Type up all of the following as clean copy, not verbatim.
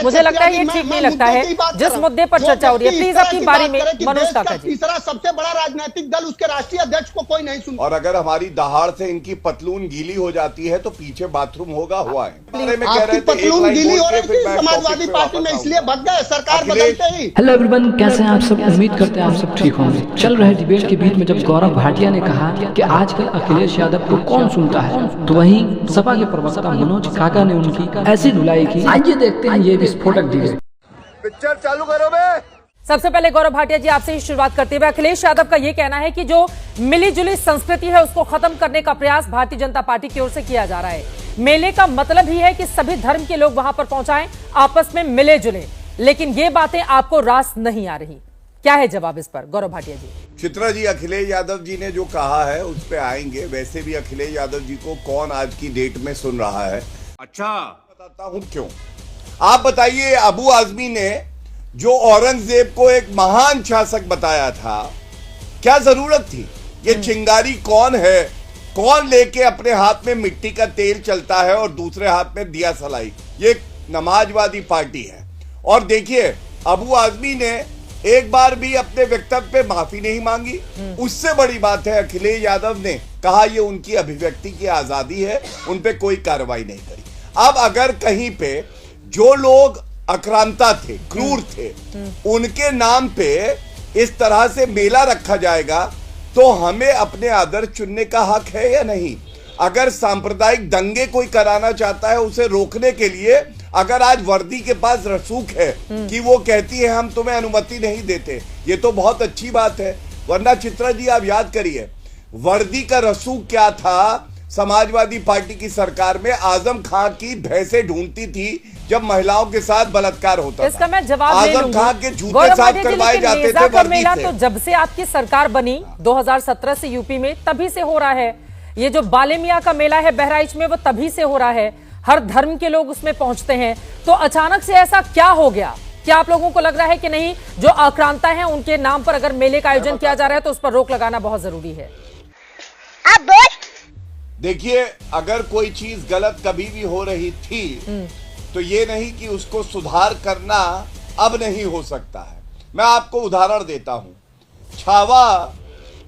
मुझे लगता है ये ठीक नहीं लगता है जिस मुद्दे पर चर्चा हो रही है। प्लीज अपनी बारी में मनोज काका जी। तीसरा सबसे बड़ा राजनीतिक दल, उसके राष्ट्रीय अध्यक्ष को कोई नहीं सुनता। और अगर हमारी दहाड़ से इनकी पतलून गीली हो जाती है तो पीछे बाथरूम होगा, हुआ है। आपकी पतलून गीली हो रही थी समाजवादी पार्टी में, इसलिए भग गए सरकार बदलते ही। हेलो एवरीवन, कैसे हैं आप सब? उम्मीद करते हैं आप सब ठीक होंगे। चल रहे डिबेट के बीच में जब गौरव भाटिया ने कहा कि आजकल अखिलेश यादव को कौन सुनता है, तो वहीं सपा के प्रवक्ता मनोज काका ने उनकी ऐसी धुलाई की। आइए देखते हैं ये विस्फोटक डिबेट। पिक्चर चालू करो बे। सबसे पहले गौरव भाटिया जी आपसे ही शुरुआत करते हुए, अखिलेश यादव का यह कहना है कि जो मिली जुली संस्कृति है उसको खत्म करने का प्रयास भारतीय जनता पार्टी की ओर से किया जा रहा है। मेले का मतलब ही है कि सभी धर्म के लोग वहां पर पहुंचाएं, आपस में मिले जुले, लेकिन ये बातें आपको रास नहीं आ रही। क्या है जवाब इस पर गौरव भाटिया जी? चित्रा जी, अखिलेश यादव जी ने जो कहा है उस पे आएंगे। वैसे भी अखिलेश यादव जी को कौन आज की डेट में सुन रहा है? अच्छा, बताता हूं क्यों। आप बताइए, अबू आजमी ने जो औरंगजेब को एक महान शासक बताया था, क्या जरूरत थी? ये चिंगारी कौन है? कौन लेके अपने हाथ में मिट्टी का तेल चलता है और दूसरे हाथ में दिया सलाई? ये नमाजवादी पार्टी है। और देखिए, अबू आजमी ने एक बार भी अपने वक्तव्य पे माफी नहीं मांगी। उससे बड़ी बात है, अखिलेश यादव ने कहा ये उनकी अभिव्यक्ति की आजादी है, उन पे कोई कार्रवाई नहीं करी। अब अगर कहीं पे जो लोग आक्रांता थे, क्रूर थे, उनके नाम पे इस तरह से मेला रखा जाएगा तो हमें अपने आदर्श चुनने का हक है या नहीं? अगर सांप्रदायिक दंगे कोई कराना चाहता है, उसे रोकने के लिए अगर आज वर्दी के पास रसूख है कि वो कहती है हम तुम्हें अनुमति नहीं देते, ये तो बहुत अच्छी बात है। वरना चित्रा जी आप याद करिए, वर्दी का रसूख क्या था? समाजवादी पार्टी की सरकार में आजम खां की भैंसें ढूंढती थी जब महिलाओं के साथ बलात्कार होता था। इसका मैं जवाब ले आजम खां के जूते साफ करवाए जाते थे वर्दी से। तो जब से आपकी सरकार बनी 2017 से यूपी में, तभी से हो रहा है। ये जो बाले मियां का मेला है बहराइच में, वो तभी से हो रहा है। हर धर्म के लोग उसमें पहुंचते हैं। तो अचानक से ऐसा क्या हो गया? क्या आप लोगों को लग रहा है कि नहीं, जो आक्रांता है उनके नाम पर अगर मेले का आयोजन किया जा रहा है तो उस पर रोक लगाना बहुत जरूरी है? देखिए, अगर कोई चीज गलत कभी भी हो रही थी तो ये नहीं कि उसको सुधार करना अब नहीं हो सकता है। मैं आपको उदाहरण देता हूं। छावा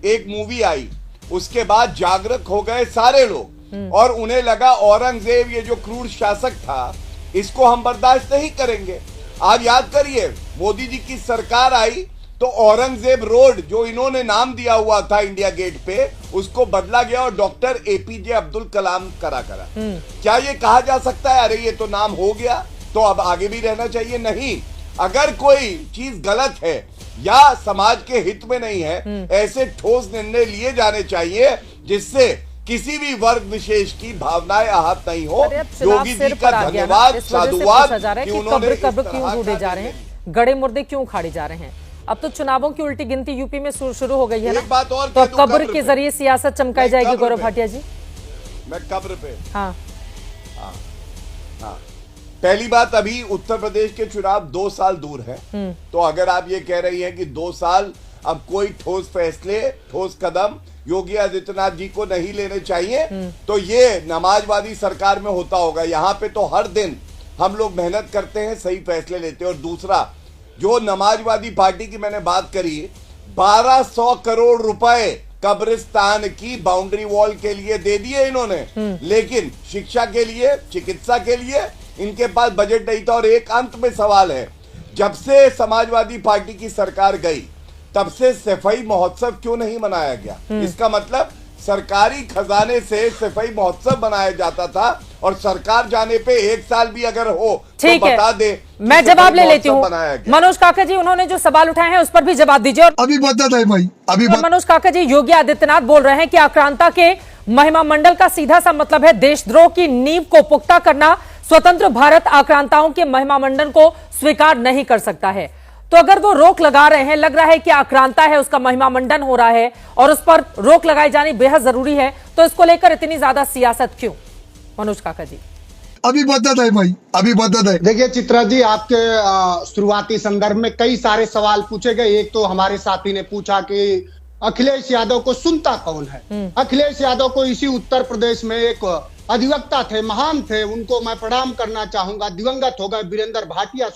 एक मूवी आई, उसके बाद जागरूक हो गए सारे लोग और उन्हें लगा औरंगजेब ये जो क्रूर शासक था, इसको हम बर्दाश्त नहीं करेंगे। आज याद करिए, मोदी जी की सरकार आई तो औरंगजेब रोड जो इन्होंने नाम दिया हुआ था इंडिया गेट पे, उसको बदला गया और डॉक्टर एपीजे अब्दुल कलाम करा। क्या ये कहा जा सकता है अरे ये तो नाम हो गया तो अब आगे भी रहना चाहिए? नहीं। अगर कोई चीज गलत है या समाज के हित में नहीं है, ऐसे ठोस निर्णय लिए जाने चाहिए जिससे किसी भी वर्ग विशेष की भावनाएं आहत नहीं हो। योगी जी का धन्यवाद, साधुवाद कि उन्होंने कब्र क्यों ढूंढे जा रहे हैं, गड़े मुर्दे क्यों उखाड़े जा रहे हैं। अब तो चुनावों की उल्टी गिनती यूपी में शुरू हो गई है ना, बात और तो कब्र के जरिए सियासत चमकाई जाएगी गौरव भाटिया जी? मैं कब्र पे हाँ। पहली बात, अभी उत्तर प्रदेश के चुनाव 2 साल दूर है, तो अगर आप ये कह रही हैं कि 2 साल अब कोई ठोस फैसले, ठोस कदम योगी आदित्यनाथ जी को नहीं लेने चाहिए, तो ये नमाजवादी सरकार में होता होगा। यहाँ पे तो हर दिन हम लोग मेहनत करते हैं, सही फैसले लेते हैं। और दूसरा, जो नमाजवादी पार्टी की मैंने बात करी, 1200 करोड़ रुपए कब्रिस्तान की बाउंड्री वॉल के लिए दे दिए इन्होंने, लेकिन शिक्षा के लिए, चिकित्सा के लिए इनके पास बजट नहीं था। और एक अंत में सवाल है, जब से समाजवादी पार्टी की सरकार गई तब से सफाई महोत्सव क्यों नहीं मनाया गया? इसका मतलब सरकारी खजाने से सफाई महोत्सव बनाया जाता था, और सरकार जाने पे 1 साल भी अगर हो तो बता दे। मैं जवाब ले लेती हूँ। मनोज काका जी, उन्होंने जो सवाल उठाए हैं उस पर भी जवाब दीजिए। और अभी बता है भाई, अभी मनोज काका जी, योगी आदित्यनाथ बोल रहे हैं कि आक्रांता के महिमा मंडल का सीधा सा मतलब है देशद्रोह की नींव को पुख्ता करना। स्वतंत्र भारत आक्रांताओं के महिमा मंडल को स्वीकार नहीं कर सकता है। तो अगर वो रोक लगा रहे हैं, लग रहा है कि आक्रांता है उसका महिमा मंडन हो रहा है और उस पर रोक लगाई जानी बेहद जरूरी है, तो इसको लेकर इतनी ज्यादा सियासत क्यों? मनोज काका जी, अभी बता है भाई, अभी बता है। देखिए चित्रा जी, आपके शुरुआती संदर्भ में कई सारे सवाल पूछे गए। एक तो हमारे साथी ने पूछा कि अखिलेश यादव को सुनता कौन है। अखिलेश यादव को इसी उत्तर प्रदेश में एक अधिवक्ता थे, महान थे, उनको मैं प्रणाम करना चाहूंगा। दिवंगत हो गए वीरेंद्र भाटिया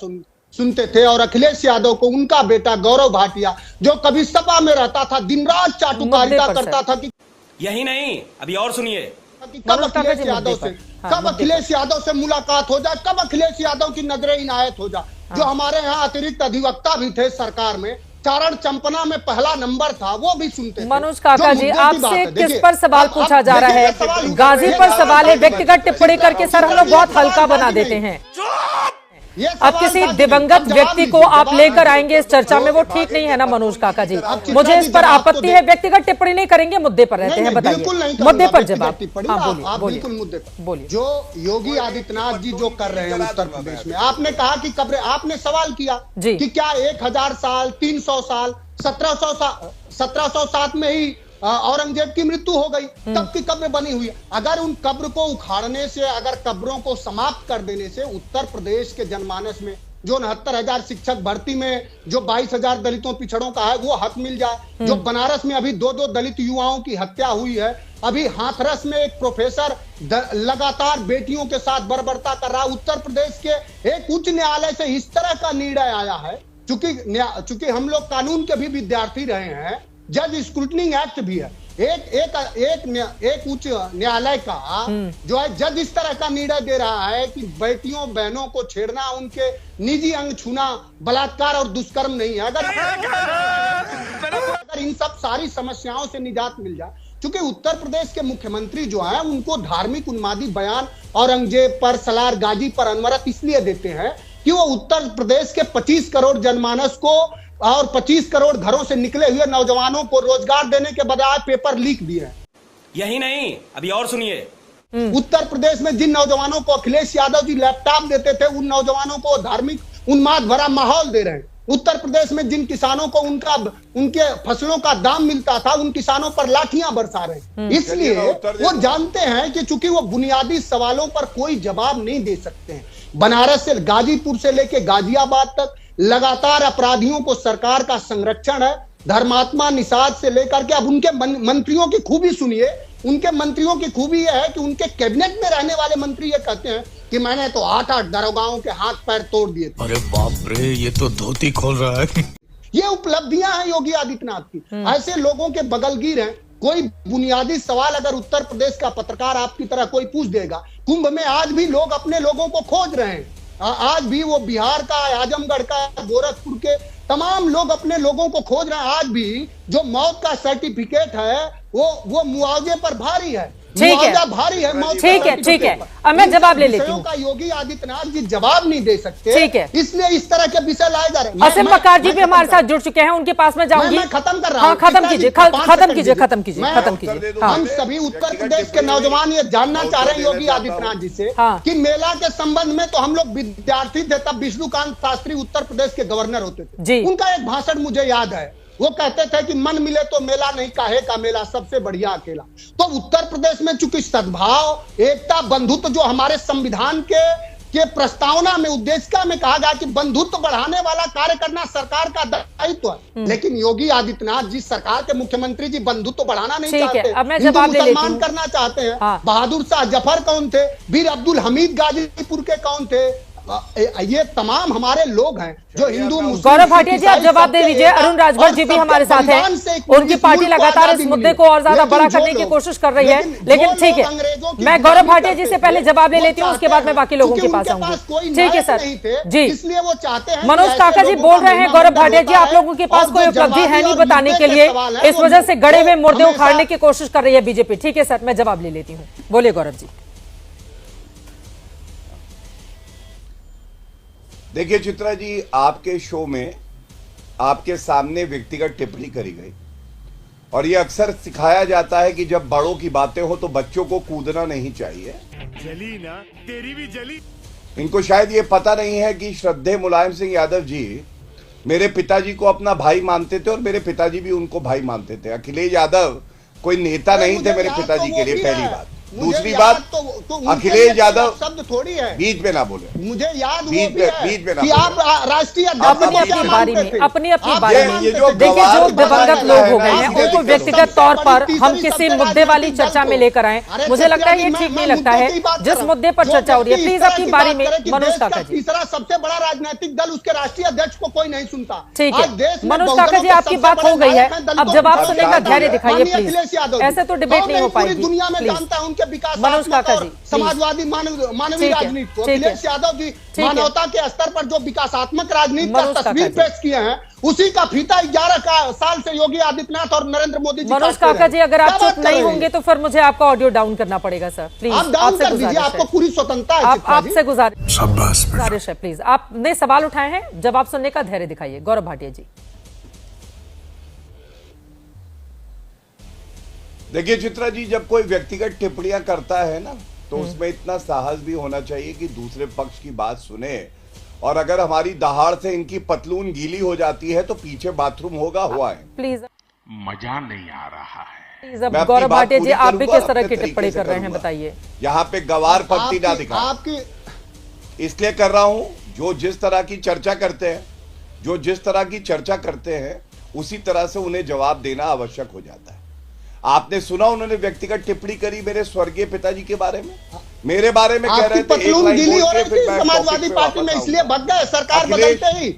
सुनते थे, और अखिलेश यादव को उनका बेटा गौरव भाटिया, जो कभी सपा में रहता था, दिन रात चाटुकारिता करता था कि यही नहीं, अभी और सुनिए, कब अखिलेश यादव से मुलाकात हो जाए, कब अखिलेश यादव की नजरें इनायत हो जाए। जो हमारे यहाँ अतिरिक्त अधिवक्ता भी थे सरकार में, चारण चंपना में पहला नंबर था, वो भी सुनते थे। मनोज काका जी, आपसे किस पर सवाल पूछा जा रहा है? गाजी पर सवाल है, व्यक्तिगत टिप्पणी करके सर हम लोग बहुत हल्का बना देते हैं। अब किसी दिवंगत व्यक्ति को आप लेकर आएंगे इस चर्चा में, वो ठीक नहीं है ना मनोज काका जी। मुझे इस पर आपत्ति है, व्यक्तिगत टिप्पणी नहीं करेंगे, मुद्दे पर रहते हैं। बताइए, मुद्दे पर जवाब। हाँ, बोलिए, मुद्दे पर बोलिए। जो योगी आदित्यनाथ जी जो कर रहे हैं उत्तर प्रदेश में, आपने कहा कि कब्र, आपने सवाल किया कि क्या 1000 साल, 300 साल, 1707 में ही औरंगजेब की मृत्यु हो गई, तब की कब्र बनी हुई है। अगर उन कब्र को उखाड़ने से, अगर कब्रों को समाप्त कर देने से उत्तर प्रदेश के जनमानस में जो 69,000 शिक्षक भर्ती में जो 22,000 दलितों पिछड़ों का है वो हक मिल जाए, जो बनारस में अभी 2 दलित युवाओं की हत्या हुई है, अभी हाथरस में एक प्रोफेसर लगातार बेटियों के साथ बर्बरता कर रहा है, उत्तर प्रदेश के एक उच्च न्यायालय से इस तरह का निर्णय आया है। चूंकि हम लोग कानून के भी विद्यार्थी रहे हैं, जज स्क्रूटनिंग एक्ट भी है, एक उच्च न्यायालय का जो है जज इस तरह का निर्णय दे रहा है कि बेटियों बहनों को छेड़ना, उनके निजी अंग छूना बलात्कार और दुष्कर्म नहीं है। अगर इन सब सारी समस्याओं से निजात मिल जाए, क्योंकि उत्तर प्रदेश के मुख्यमंत्री जो है उनको धार्मिक उन्मादी बयान औरंगजेब पर, सलार गाजी पर अनवरत इसलिए देते हैं कि वो उत्तर प्रदेश के 25 करोड़ जनमानस को और 25 करोड़ घरों से निकले हुए नौजवानों को रोजगार देने के बजाय पेपर लीक दिए हैं। यही नहीं, अभी और सुनिए, उत्तर प्रदेश में जिन नौजवानों को अखिलेश यादव जी लैपटॉप देते थे, उन नौजवानों को धार्मिक उन्माद भरा माहौल दे रहे हैं। उत्तर प्रदेश में जिन किसानों को उनके फसलों का दाम मिलता था, उन किसानों पर लाठियां बरसा रहे हैं। इसलिए वो जानते हैं कि चूंकि वो बुनियादी सवालों पर कोई जवाब नहीं दे सकते हैं। बनारस से, गाजीपुर से लेके गाजियाबाद तक लगातार अपराधियों को सरकार का संरक्षण है। धर्मात्मा निषाद से लेकर के अब उनके मंत्रियों की खूबी सुनिए। उनके मंत्रियों की खूबी यह है कि उनके कैबिनेट में रहने वाले मंत्री ये कहते हैं कि मैंने तो 8 दरोगाओं के हाथ पैर तोड़ दिए थे। अरे बाप रे, ये तो धोती खोल रहा है। ये उपलब्धियां हैं योगी आदित्यनाथ की। ऐसे लोगों के बगलगीर हैं। कोई बुनियादी सवाल अगर उत्तर प्रदेश का पत्रकार आपकी तरह कोई पूछ देगा, कुंभ में आज भी लोग अपने लोगों को खोज रहे हैं। आज भी वो बिहार का, आजमगढ़ का, गोरखपुर के तमाम लोग अपने लोगों को खोज रहे हैं। आज भी जो मौत का सर्टिफिकेट है वो मुआवजे पर भारी है। ठीक है, भारी है। ठीक है। अब मैं जवाब ले लेती हूँ। का योगी आदित्यनाथ जी जवाब नहीं दे सकते। ठीक है, इसलिए इस तरह के विषय लाए जा रहे हैं। असीम बकार जी भी हमारे साथ जुड़ चुके हैं, उनके पास में जाऊंगी। मैं खत्म कर रहा हूँ। हाँ, खत्म कीजिए। हम सभी उत्तर प्रदेश के नौजवान ये जानना चाह रहे हैं योगी आदित्यनाथ जी से कि मेला के संबंध में तो हम लोग विद्यार्थी थे, तब विष्णुकांत शास्त्री उत्तर प्रदेश के गवर्नर होते थे। उनका एक भाषण मुझे याद है। वो कहते थे कि मन मिले तो मेला नहीं, काहे का मेला, सबसे बढ़िया अकेला। तो उत्तर प्रदेश में चूंकि सद्भाव, एकता, बंधुत्व जो हमारे संविधान के प्रस्तावना में, उद्देशिका में कहा गया कि बंधुत्व बढ़ाने वाला कार्य करना सरकार का दायित्व है, लेकिन योगी आदित्यनाथ जी, सरकार के मुख्यमंत्री जी, बंधुत्व बढ़ाना नहीं चाहते, हिंदू मुसलमान करना चाहते हैं। बहादुर शाह जफर कौन थे? वीर अब्दुल हमीद गाजीपुर के कौन थे? ये तमाम हमारे लोग हैं जो हिंदू। गौरव भाटिया जी, आप जवाब दे दीजिए। अरुण राजभर जी भी हमारे साथ हैं। उनकी पार्टी लगातार इस मुद्दे को और ज्यादा बड़ा करने की कोशिश कर रही है, लेकिन ठीक है, मैं गौरव भाटिया जी से पहले जवाब ले लेती हूँ, उसके बाद मैं बाकी लोगों के पास आऊंगी। ठीक है सर जी, इसलिए वो चाहते हैं। मनोज काका जी बोल रहे हैं, गौरव भाटिया जी आप लोगों के पास कोई उपलब्धि है नहीं बताने के लिए, इस वजह से गड़े हुए मुर्दे उखाड़ने की कोशिश कर रही है बीजेपी। ठीक है सर, मैं जवाब ले लेती हूँ। बोलिए गौरव जी। देखिए चित्रा जी, आपके शो में आपके सामने व्यक्तिगत टिप्पणी करी गई, और ये अक्सर सिखाया जाता है कि जब बड़ों की बातें हो तो बच्चों को कूदना नहीं चाहिए। जली ना, तेरी भी जली। इनको शायद ये पता नहीं है कि श्रद्धेय मुलायम सिंह यादव जी मेरे पिताजी को अपना भाई मानते थे, और मेरे पिताजी भी उनको भाई मानते थे। अखिलेश यादव कोई नेता नहीं थे मेरे पिताजी के लिए, पहली बात। दूसरी बात, अखिलेश यादव शब्द थोड़ी है, बीच में ना बोले, मुझे याद वो बीच भी में- है बीच में ना कि बोले। आप राष्ट्रीय अध्यक्ष अपनी को क्या अपनी बारी मानते में थे? अपनी अपनी आप बारी क्या में मानते ये जो थे? देखिए, जो गवार दिवंगत बनाया लोग हो है गए ना, हैं इसलिए उनको करो। व्यक्तिगत तौर पर हम किसी मुद्दे वाली चर्चा में लेकर आए, अरे मुझे लगता है ये मैं ठीक नहीं मुद्दे लगता है की बात जिस कर रहा मुद्दे पर हूं। चर्चा हो रही है। जो प्लीज व्यक्ति अपनी इस बारी तरह की में बात करे कि मनोज देश का काका जी। तीसरा सबसे बड़ा राजनीतिक दल उसके राष्ट्रीय अध्यक्ष को कोई नहीं सुनता। ठीक आज है देश में मनोज बहुजनों काका जी, के आपकी सबसे बात बड़े हो गई है, नायक हैं, अब दलितों जब आप के सुनने का शांत हो धैर्य जाए। दिखाइए माननीय प्लीज, अखिलेश यादव जी, ऐसे तो डिबेट कौन नहीं हो पूरी पाएगी दुनिया में प्लीज। जानता है उनके विकास मनोज काका जी, समाजवादी मानवीय ठीक है, राजनीति को। ठीक है। अखिलेश यादव जी है। मानवता के स्तर पर जो विकासात्मक राजनीति मनोज का काका तस्वीर जी। पेश किए हैं, उसी का फीता 11 साल से योगी आदित्यनाथ और नरेंद्र मोदी जी मनोज काटते काका रहे। जी, अगर आप क्या बात चुप कर नहीं रहे हैं? होंगे तो फिर मुझे आपका ऑडियो डाउन करना पड़ेगा सर, प्लीज। आप डाउन आपसे कर दीजिए, गुजारिश आपको है, पूरी स्वतंत्रता है चित्रा जी। आपसे गुजारिश शाबाश बेटा। गुजारिश है, प्लीज। आपने सवाल उठाए हैं, जवाब सुनने का धैर्य दिखाइए। गौरव भाटिया जी। देखिए चित्रा जी, जब कोई व्यक्तिगत टिप्पणियां करता है ना, तो उसमें इतना साहस भी होना चाहिए कि दूसरे पक्ष की बात सुने, और अगर हमारी दहाड़ से इनकी पतलून गीली हो जाती है तो पीछे बाथरूम होगा हुआ है। प्लीज मजा नहीं आ रहा है। प्लीज, अब मैं अपनी गौरव बात भाटिया जी, पूरी आप भी करूंगा, किस तरह अपने की टिप्पणी तरीके कर से रहे हैं, करूंगा। बताइए। यहाँ पे गवार पंक्ति ना दिखा, आपकी इसलिए कर रहा हूं जो जिस तरह की चर्चा करते हैं, जो जिस तरह की चर्चा करते हैं उसी तरह से उन्हें जवाब देना आवश्यक हो जाता है। आपने सुना उन्होंने व्यक्तिगत टिप्पणी करी मेरे स्वर्गीय पिताजी के बारे में, मेरे बारे में कह आपकी रहे थे, एक पतलून लाइन गीली बोल हो के रही फिर थी मैं समाजवादी टॉपिक पे पार्टी में, वापस इसलिए आऊंगा। भग गए सरकार अखिलेश- बदलते ही।